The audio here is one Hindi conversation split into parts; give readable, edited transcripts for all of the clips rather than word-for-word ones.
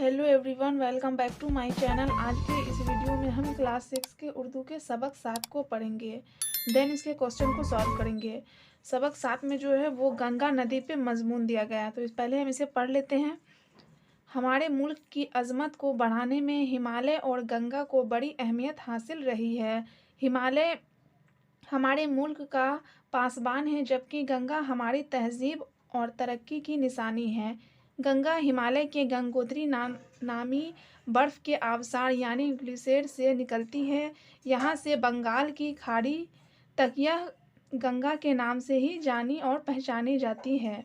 Hello everyone, welcome back to my channel. आज के इस वीडियो में हम क्लास 6 के उर्दू के सबक 7 को पढ़ेंगे, देन इसके क्वेश्चन को सॉल्व करेंगे। सबक 7 में जो है वो गंगा नदी पे मजमून दिया गया है, तो पहले हम इसे पढ़ लेते हैं। हमारे मुल्क की अजमत को बढ़ाने में हिमालय और गंगा को बड़ी अहमियत हासिल रही है। हिमालय हमारे मुल्क का पासबान है, जबकि गंगा हमारी तहजीब और तरक्की की निशानी है। गंगा हिमालय के गंगोत्री नामी बर्फ़ के आबशार यानी ग्लेशियर से निकलती है। यहाँ से बंगाल की खाड़ी तक यह गंगा के नाम से ही जानी और पहचानी जाती है।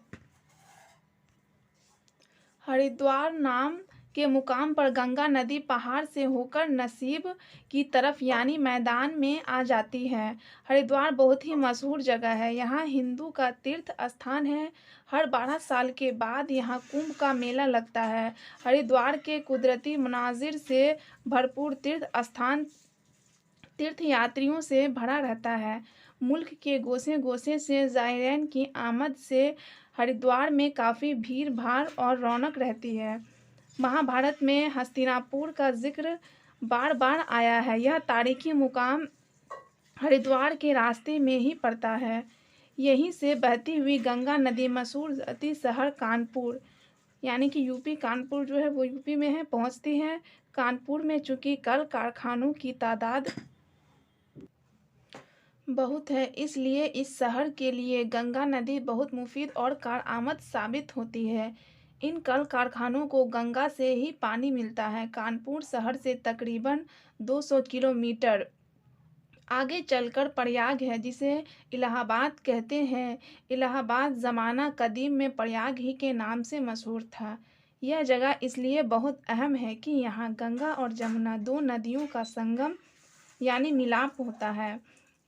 हरिद्वार नाम के मुकाम पर गंगा नदी पहाड़ से होकर नसीब की तरफ यानी मैदान में आ जाती है। हरिद्वार बहुत ही मशहूर जगह है, यहाँ हिंदू का तीर्थ स्थान है। हर 12 साल के बाद यहाँ कुंभ का मेला लगता है। हरिद्वार के कुदरती मनाजिर से भरपूर तीर्थयात्रियों से भरा रहता है। मुल्क के गोसे गोसे से ज़ायरीन की आमद से हरिद्वार में काफ़ी भीड़ भाड़ और रौनक रहती है। महाभारत में हस्तिनापुर का जिक्र बार बार आया है। यह तारीखी मुकाम हरिद्वार के रास्ते में ही पड़ता है। यहीं से बहती हुई गंगा नदी मशहूर अति शहर कानपुर यानी कि यूपी कानपुर जो है वो यूपी में है पहुंचती है। कानपुर में चूँकि कल कारखानों की तादाद बहुत है, इसलिए इस शहर के लिए गंगा नदी बहुत मुफीद और कारआमद साबित होती है। इन कल कारखानों को गंगा से ही पानी मिलता है। कानपुर शहर से तकरीबन 200 किलोमीटर आगे चलकर प्रयाग है, जिसे इलाहाबाद कहते हैं। इलाहाबाद ज़माना कदीम में प्रयाग ही के नाम से मशहूर था। यह जगह इसलिए बहुत अहम है कि यहाँ गंगा और जमुना दो नदियों का संगम यानी मिलाप होता है।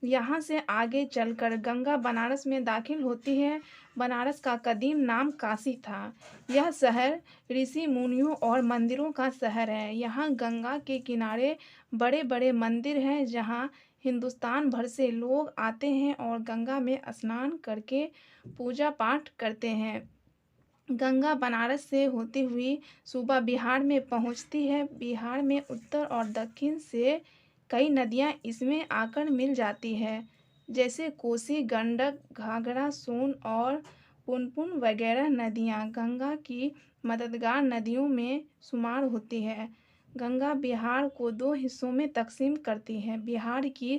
यहाँ से आगे चलकर गंगा बनारस में दाखिल होती है। बनारस का कदीम नाम काशी था। यह शहर ऋषि मुनियों और मंदिरों का शहर है। यहाँ गंगा के किनारे बड़े बड़े मंदिर हैं, जहाँ हिंदुस्तान भर से लोग आते हैं और गंगा में स्नान करके पूजा पाठ करते हैं। गंगा बनारस से होती हुई सूबा बिहार में पहुँचती है। बिहार में उत्तर और दक्षिण से कई नदियाँ इसमें आकर मिल जाती है, जैसे कोसी, गंडक, घाघरा, सोन और पुनपुन वगैरह नदियाँ गंगा की मददगार नदियों में शुमार होती है। गंगा बिहार को 2 हिस्सों में तकसीम करती है। बिहार की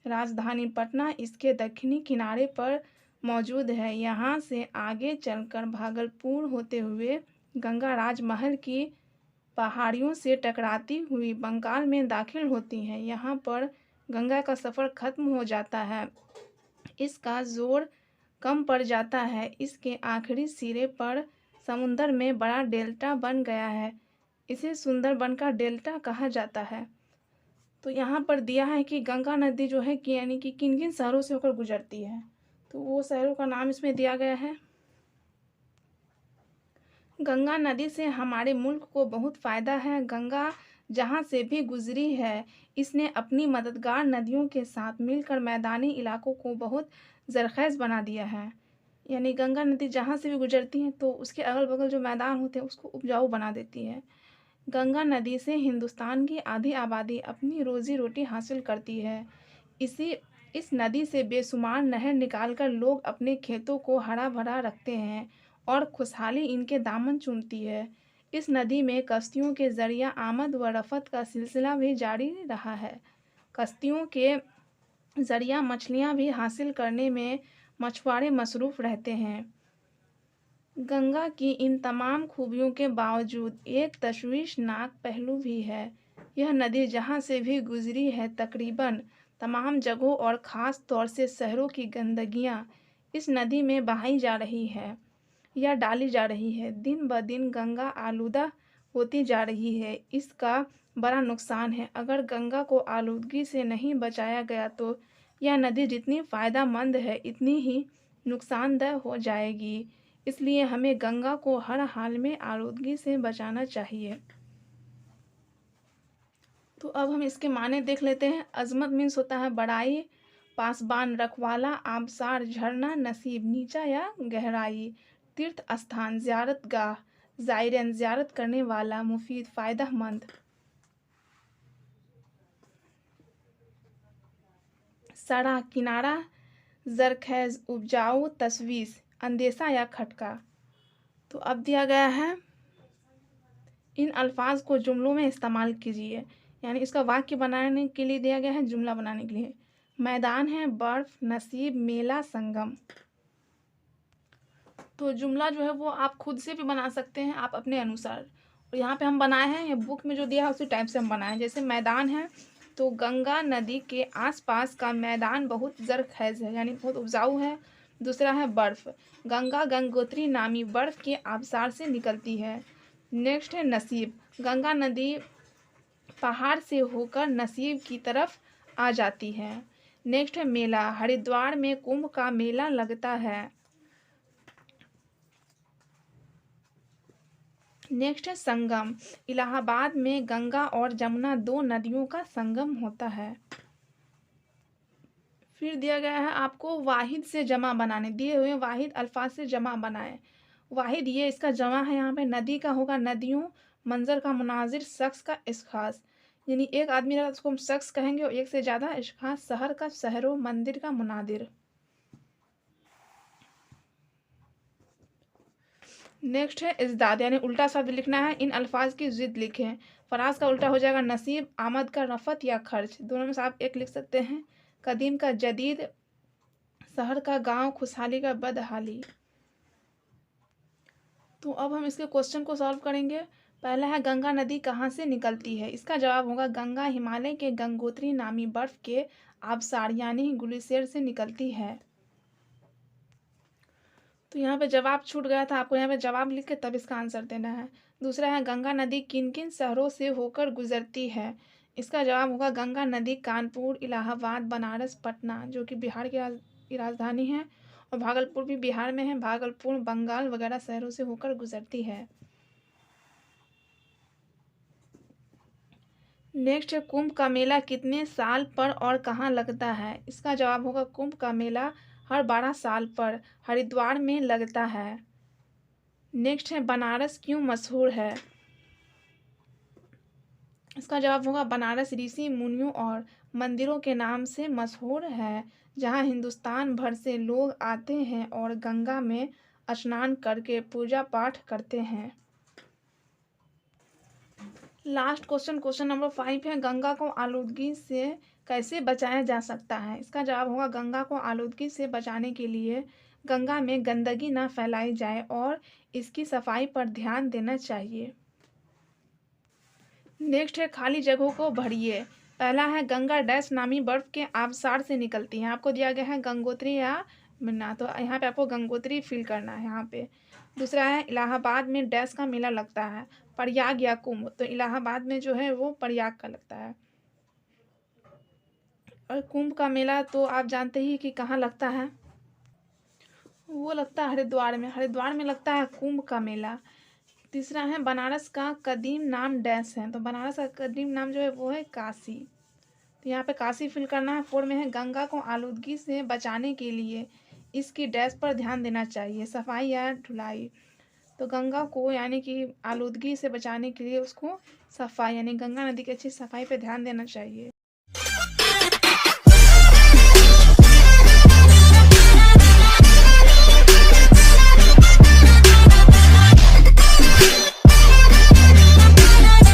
राजधानी पटना इसके दक्षिणी किनारे पर मौजूद है। यहाँ से आगे चलकर भागलपुर होते हुए गंगा राजमहल की पहाड़ियों से टकराती हुई बंगाल में दाखिल होती हैं। यहाँ पर गंगा का सफ़र ख़त्म हो जाता है, इसका ज़ोर कम पड़ जाता है। इसके आखिरी सिरे पर समुंदर में बड़ा डेल्टा बन गया है, इसे सुंदरबन का डेल्टा कहा जाता है। तो यहाँ पर दिया है कि गंगा नदी जो है कि यानी कि किन किन शहरों से होकर गुजरती है, तो वो शहरों का नाम इसमें दिया गया है। गंगा नदी से हमारे मुल्क को बहुत फ़ायदा है। गंगा जहाँ से भी गुजरी है, इसने अपनी मददगार नदियों के साथ मिलकर मैदानी इलाकों को बहुत ज़रख़ेज़ बना दिया है। यानी गंगा नदी जहाँ से भी गुजरती है तो उसके अगल बगल जो मैदान होते हैं उसको उपजाऊ बना देती है। गंगा नदी से हिंदुस्तान की आधी आबादी अपनी रोज़ी रोटी हासिल करती है। इस नदी से बेशुमार नहर निकालकर लोग अपने खेतों को हरा भरा रखते हैं और खुशहाली इनके दामन चूमती है। इस नदी में कश्तियों के ज़रिया आमद व रफ़त का सिलसिला भी जारी रहा है। कश्तियों के ज़रिया मछलियाँ भी हासिल करने में मछुआरे मसरूफ़ रहते हैं। गंगा की इन तमाम खूबियों के बावजूद एक तशवीशनाक पहलू भी है। यह नदी जहाँ से भी गुजरी है, तकरीबन तमाम जगहों और ख़ास तौर से शहरों की गंदगियाँ इस नदी में बहाई जा रही है या डाली जा रही है। दिन ब दिन गंगा आलूदा होती जा रही है। इसका बड़ा नुकसान है। अगर गंगा को आलूदगी से नहीं बचाया गया तो यह नदी जितनी फ़ायदेमंद है, इतनी ही नुकसानदेह हो जाएगी। इसलिए हमें गंगा को हर हाल में आलूदगी से बचाना चाहिए। तो अब हम इसके माने देख लेते हैं। अज़मत मीन्स होता है बड़ाई, पासबान रखवाला, आबशार झरना, नसीब नीचा या गहराई, तीर्थ स्थान ज़ियारतगाह, ज़ायरीन ज़ियारत करने वाला, मुफीद, फ़ायदेमंद। सरा, किनारा, ज़रख़ेज़, उपजाऊ, तशवीश, अंदेशा या खटका। तो अब दिया गया है, इन अल्फाज को जुमलों में इस्तेमाल कीजिए, यानी इसका वाक्य बनाने के लिए दिया गया है, जुमला बनाने के लिए। मैदान है, बर्फ, नसीब, मेला, संगम। तो जुमला जो है वो आप खुद से भी बना सकते हैं, आप अपने अनुसार। और यहाँ पे हम बनाए हैं, ये बुक में जो दिया है उसी टाइप से हम बनाए हैं। जैसे मैदान है तो गंगा नदी के आसपास का मैदान बहुत ज़रख़ेज़ है, यानी बहुत उपजाऊ है। दूसरा है बर्फ़, गंगा गंगोत्री नामी बर्फ़ के आबशार से निकलती है। नेक्स्ट है नसीब, गंगा नदी पहाड़ से होकर नसीब की तरफ आ जाती है। नेक्स्ट है मेला, हरिद्वार में कुंभ का मेला लगता है। नेक्स्ट है संगम, इलाहाबाद में गंगा और जमुना 2 नदियों का संगम होता है। फिर दिया गया है आपको वाहिद से जमा बनाने, दिए हुए वाहिद अल्फाज से जमा बनाए। वाहिद ये इसका जमा है, यहाँ पे नदी का होगा नदियों, मंजर का मुनाजिर, शख्स का इश्खास, यानी एक आदमी रहा उसको हम शख्स कहेंगे और एक से ज़्यादा इश्खास, शहर का शहरों, मंदिर का मुनादिर। नेक्स्ट है इज़दाद, यानी उल्टा शब्द लिखना है, इन अल्फाज की ज़िद लिखें। फराज का उल्टा हो जाएगा नसीब, आमद का रफ़त या खर्च, दोनों में से आप एक लिख सकते हैं। कदीम का जदीद, शहर का गांव, खुशहाली का बदहाली। तो अब हम इसके क्वेश्चन को सॉल्व करेंगे। पहला है गंगा नदी कहाँ से निकलती है, इसका जवाब होगा गंगा हिमालय के गंगोत्री नामी बर्फ के आबशार यानी ग्लेशियर से निकलती है। तो यहाँ पे जवाब छूट गया था, आपको यहाँ पे जवाब लिख के तब इसका आंसर देना है। दूसरा है गंगा नदी किन किन शहरों से होकर गुजरती है, इसका जवाब होगा गंगा नदी कानपुर, इलाहाबाद, बनारस, पटना जो कि बिहार की राजधानी है, और भागलपुर भी बिहार में है, भागलपुर, बंगाल वगैरह शहरों से होकर गुजरती है। नेक्स्ट है कुंभ का मेला कितने साल पर और कहाँ लगता है, इसका जवाब होगा कुंभ का मेला हर 12 साल पर हरिद्वार में लगता है। नेक्स्ट है बनारस क्यों मशहूर है, इसका जवाब होगा बनारस ऋषि मुनियों और मंदिरों के नाम से मशहूर है, जहाँ हिंदुस्तान भर से लोग आते हैं और गंगा में स्नान करके पूजा पाठ करते हैं। लास्ट क्वेश्चन, क्वेश्चन नंबर 5 है गंगा को आलूदगी से कैसे बचाया जा सकता है, इसका जवाब होगा गंगा को आलूदगी से बचाने के लिए गंगा में गंदगी ना फैलाई जाए और इसकी सफाई पर ध्यान देना चाहिए। नेक्स्ट है खाली जगहों को भरिए। पहला है गंगा डैश नामी बर्फ के आबशार से निकलती है, आपको दिया गया है गंगोत्री या मन्ना, तो यहाँ पे आपको गंगोत्री फिल करना है यहाँ पे। दूसरा है इलाहाबाद में डैश का मेला लगता है, प्रयाग या कुंभ, तो इलाहाबाद में जो है वो प्रयाग का लगता है। और कुंभ का मेला तो आप जानते ही कि कहाँ लगता है, वो लगता है हरिद्वार में, हरिद्वार में लगता है कुंभ का मेला। तीसरा है बनारस का कदीम नाम डैश है, तो बनारस का कदीम नाम जो है वो है काशी, तो यहाँ पे काशी फिल करना है। 4 में है गंगा को आलूदगी से बचाने के लिए इसकी डैश पर ध्यान देना चाहिए, सफाई या ढुलाई, तो गंगा को यानी कि आलूदगी से बचाने के लिए उसको सफाई यानी गंगा नदी की अच्छी सफाई पर ध्यान देना चाहिए।